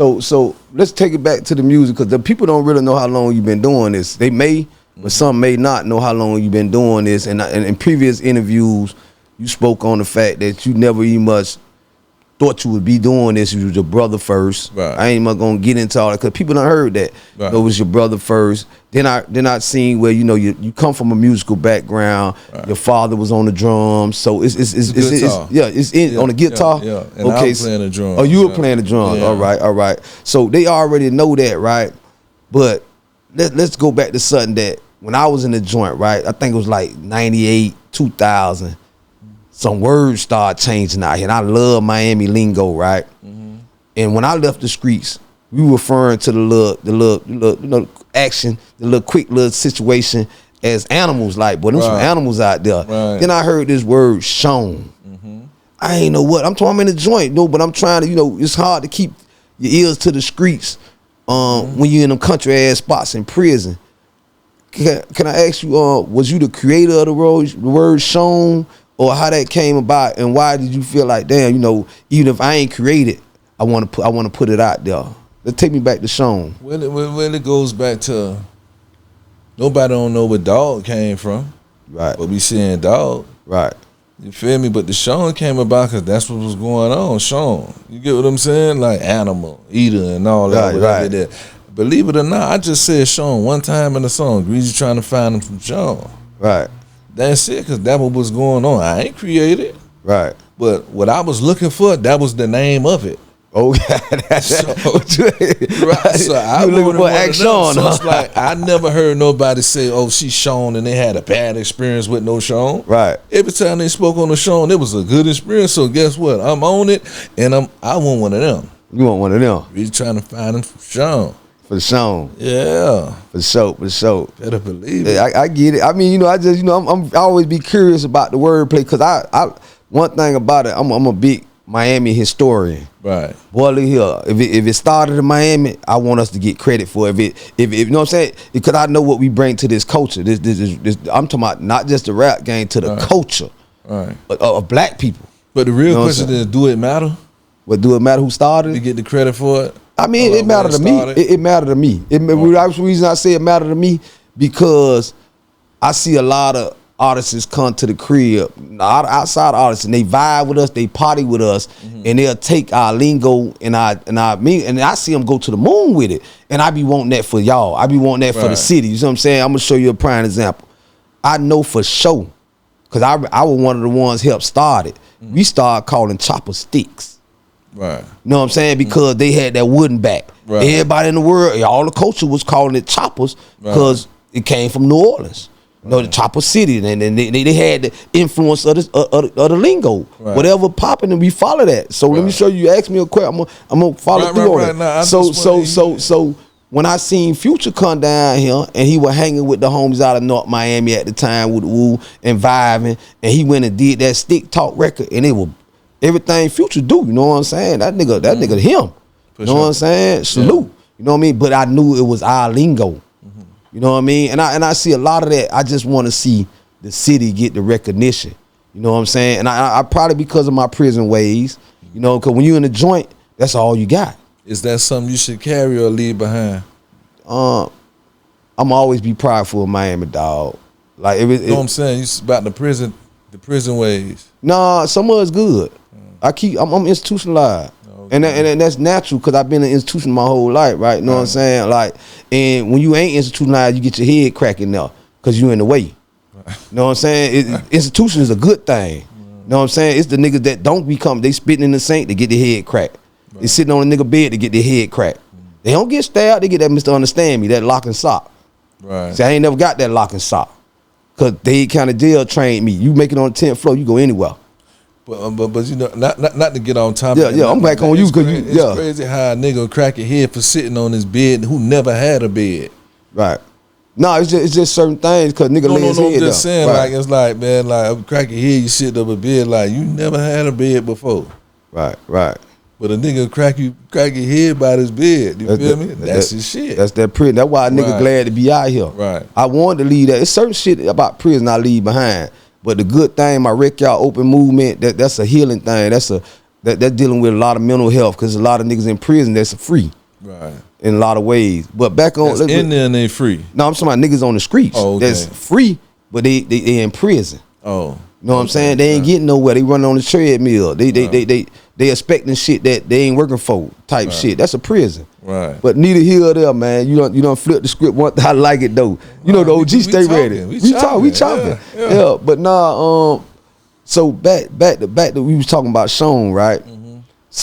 So let's take it back to the music, because the people don't really know how long you've been doing this. They may, but some may not know how long you've been doing this. And in previous interviews, you spoke on the fact that you never even much thought you would be doing this. You was your brother first. Right. I ain't even gonna get into all that, because people done heard that. Right. It was your brother first. Then I seen where you come from a musical background. Right. Your father was on the drums, so it's on the guitar. Yeah. And okay, I was playing the drums. Oh, you were playing the drums. Yeah. All right. So they already know that, right? But let's go back to something that when I was in the joint, right? I think it was like 98, 2000. Some words start changing out here, and I love Miami lingo, right? Mm-hmm. And when I left the streets, we were referring to the little action, the little quick little situation as animals, like, boy, there's some animals out there. Right. Then I heard this word "shone." Mm-hmm. I ain't know what I'm talking. I'm in the joint, but I'm trying to, it's hard to keep your ears to the streets when you're in them country ass spots in prison. Can I ask you, was you the creator of the word "shone"? Or how that came about, and why did you feel like, damn, even if I ain't created, I want to put it out there. Let's take me back to Shone. Well, it goes back to nobody don't know where dog came from, right? But we seeing dog, right? You feel me? But the Shone came about because that's what was going on. Shone, you get what I'm saying? Like animal, eater, and all that. Right. That. Believe it or not, I just said Shone one time in the song. Greasy trying to find him from Shone. Right. That's it, because that was going on. I ain't created. Right. But what I was looking for, that was the name of it. Okay. So I was looking for action. So it's like, I never heard nobody say, oh, she's Shone, and they had a bad experience with no Shone. Right. Every time they spoke on the Shone, it was a good experience. So guess what? I'm on it, and I want one of them. You want one of them? Really trying to find them from Shone. For Shone. Yeah. For sure. Better believe it. I get it. I mean, I just, I always be curious about the wordplay, because I one thing about it, I'm a big Miami historian. Right. Boy, look here. If it started in Miami, I want us to get credit for it. If you know what I'm saying? Because I know what we bring to this culture. This I'm talking about not just the rap game, to the culture of black people. But the real question is, do it matter? What, do it matter who started it? You get the credit for it? I mean, it mattered to me. It mattered to me. The reason I say it mattered to me, because I see a lot of artists come to the crib, outside artists, and they vibe with us, they party with us, and they'll take our lingo and I see them go to the moon with it. And I be wanting that for y'all. I be wanting that for the city. You know what I'm saying? I'm gonna show you a prime example. I know for sure, because I was one of the ones helped start it. We started calling chopper sticks. Right. You know what I'm saying? Because they had that wooden back. Right. Everybody in the world, all the culture was calling it choppers, because it came from New Orleans. The chopper city, and they had the influence of the lingo. Right. Whatever popping, and we follow that. So let me show you. You ask me a question, I'm gonna follow through on it. Nah, so when I seen Future come down here, and he was hanging with the homies out of North Miami at the time with Woo and vibing, and he went and did that Stick Talk record, and it was everything Future do, you know what I'm saying? That nigga him. You know what I'm saying? Salute. Yeah. You know what I mean? But I knew it was our lingo. You know what I mean? And I see a lot of that. I just want to see the city get the recognition. You know what I'm saying? And I probably because of my prison ways, because when you in the joint, that's all you got. Is that something you should carry or leave behind? I'm always be prideful of Miami, dog. Like, you know what I'm saying? It's about the prison ways. Nah, some of it's good. I'm institutionalized. Okay. And that's natural, because I've been an institution my whole life, right? You know what I'm saying? Like, and when you ain't institutionalized, you get your head cracking now, because you in the way. You know what I'm saying? Institution is a good thing. You know what I'm saying? It's the niggas that don't become, they spitting in the sink, they get their head cracked. They sitting on a nigga bed, they get their head cracked. They don't get stabbed, they get that Mr. Understand Me, that lock and sock. Right. See, I ain't never got that lock and sock, because they kind of jail trained me. You make it on the 10th floor, you go anywhere. But not to get on top. Yeah, I'm back on you, because it's crazy how a nigga crack your head for sitting on his bed who never had a bed. Right. No, it's just certain things, because nigga lay his head down. I'm just saying, like, it's like, man, like, crack your head, you sit up a bed, like, you never had a bed before. Right. But a nigga crack your head by his bed. You feel me? That's his shit. That's that prison. That's why a nigga glad to be out here. Right. I wanted to leave that. It's certain shit about prison I leave behind. But the good thing, my Wreck Y'all Open movement, that's a healing thing. That's dealing with a lot of mental health because a lot of niggas in prison that's free. Right. In a lot of ways. But back on that's in there and they free. No, I'm talking about niggas on the streets. Oh, okay. That's free, but they in prison. Oh. You know what I'm saying? They ain't getting nowhere. They running on the treadmill. They expecting shit that they ain't working for type shit. That's a prison. Right. But neither here or there, man. You don't flip the script. I like it though. You know the OG stay ready. We chopping. Yeah. But nah, so back to we was talking about Shone, right?